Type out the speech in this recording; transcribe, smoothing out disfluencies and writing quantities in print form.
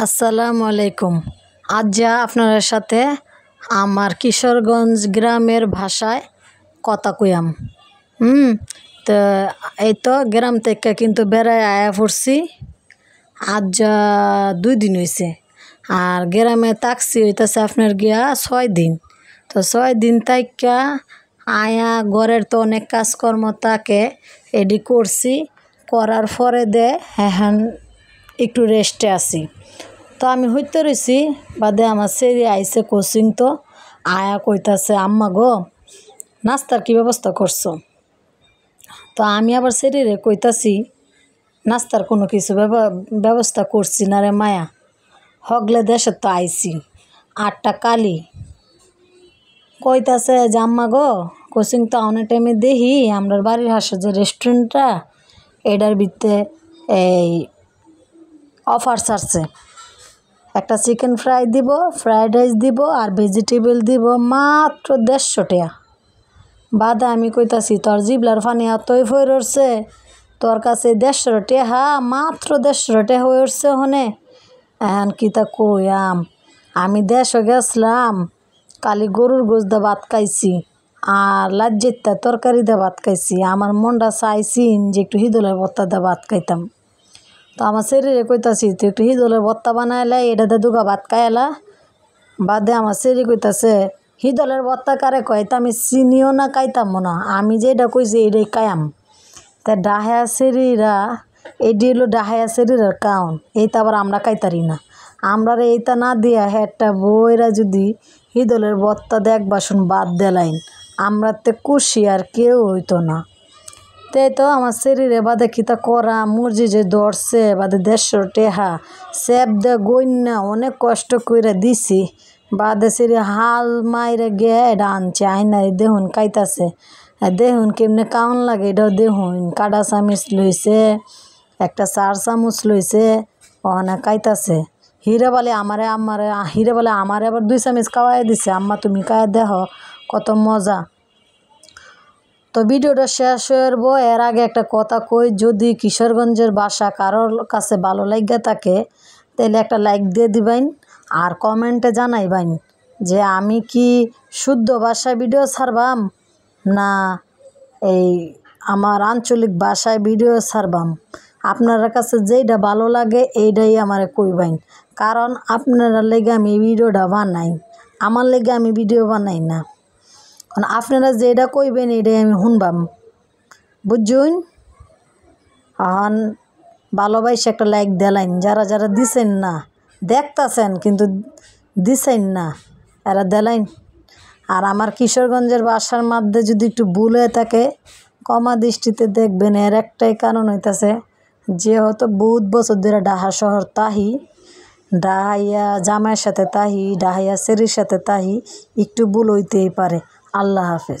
আসসালামু আলাইকুম। আজ যা আপনার সাথে আমার কিশোরগঞ্জ গ্রামের ভাষায় কথা কইয়াম। তো এই তো গ্রাম থেকে কিন্তু বেড়ায় আয়া পড়ছি। আজ যা 2 দিন হয়েছে, আর গ্রামে থাকছি হইতেছে আপনার গিয়া 6 দিন। তো 6 দিন থাইকা আয়া ঘরের তো অনেক কাজকর্ম থাকে, এডি করছি, করার পরে এখন একটু রেস্টে আছি। তো আমি হইতে রয়েছি বাদে আমার সেরি আইসে কোচিং, তো আয়া কইতাছে আম্মা গো নাস্তার কি ব্যবস্থা করছো। তো আমি আবার সেরিরে কইতাছি নাস্তার কোনো কিছু ব্যবস্থা করছি না রে মায়া, হগলে দেশে তো আইছি 8টা কালি। কইতাছে যে আম্মা গো কোচিং তো অনেক টাইমে দেখি আমরা বাড়ির হাসে যে রেস্টুরেন্টটা এটার ভিতরে এই অফার ছাড়ছে, একটা চিকেন ফ্রাই দিব, ফ্রাইড রাইস দিব আর ভেজিটেবল দিব মাত্র 150 টাকা। বাদে আমি কইতাছি তোর জিবলার ফানি এতই ফই রচ্ছে, তোর কাছে 150 টাকা, মাত্র 150 টাকা হয়ে উঠছে হনে। এখন কি তা কইয়াম, আমি দেশে গেছিলাম কালি গরুর গোশ দিয়ে ভাত খাইছি আর লাজ্জিতা তরকারি দিয়ে ভাত খাইছি। আমার মনটা চাইছি যে একটু হিদলের ভর্তা দিয়ে ভাত খাইতাম। তো আমার শরীরে কইতাছি তুই একটু হিদলের ভর্তা বানাইলা, এটাতে দুগা ভাত খাইলা। বাদে আমার শরীর কইতাছে হিদলের ভর্তা কারে কয়, তা আমি চিনিও না খাইতামও না, আমি যেটা কইছি এটাই খাইয়াম। তা ডাহায়া শরীরা এটি হলো ডাহায়া শরীরের কাউন, এইটা আবার আমরা খাইতারি না। আমরা এইটা না দিয়া হেডটা বইরা যদি হিদলের ভর্তা দেখ বাসন বাদ দেলাইন, আমরা তে খুশি আর কেউ হইতো না। তাই তো আমার শরীরে বাদে কিতা করা মুরজি যে ধরছে বাদে 150 টাকা সেব দে গইনা অনেক কষ্ট করে দিছি। বাদে সেরি হাল মাইরে গে এটা আনছে আইনা দেখুন খাইতাছে, দেখুন কেমনে কাউন লাগে এটাও দেখুন। কাটা চামিচ লইছে, একটা 4 চামচ লইছে, ওখানে খাইতাছে। হিরে বলে আমারে আবার 2 চামচ খাওয়াই দিছে, আম্মা তুমি খাইয়া দেখো কত মজা। তো ভিডিওটা শেষ হইব এর আগে একটা কথা কই, যদি কিশোরগঞ্জের ভাষা কারোর কাছে ভালো লাগে থাকে তাহলে একটা লাইক দিয়ে দিবেন আর কমেন্টে জানাইবেন যে আমি কি শুদ্ধ ভাষায় ভিডিও ছাড়বাম না এই আমার আঞ্চলিক ভাষায় ভিডিও ছাড়বাম। আপনার কাছে যেইটা ভালো লাগে এইটাই আমারে কইবেন, কারণ আপনারা লেগে আমি এই ভিডিওটা বানাই, আমার লেগে আমি ভিডিও বানাই না। কারণ আপনারা যেটা কইবেন এটাই আমি শুনবাম, বুঝুন। এখন ভালোবাসে একটা লাইক দিলাইন, যারা যারা দিছেন না দেখতাছেন কিন্তু দিছেন না এরা দিলাইন। আর আমার কিশোরগঞ্জের ভাষার মধ্যে যদি একটু ভুল হয়ে থাকে কমা দৃষ্টিতে দেখবেন। এর একটাই কারণ হইতাছে যেহেতু বহুত বছর ধরে ডাহা শহর তাহি, ডাহাইয়া জামাইয়ের সাথে তাহি, ডাহাইয়া সেরির সাথে তাহি, একটু ভুল হইতেই পারে। আল্লাহ হাফেজ।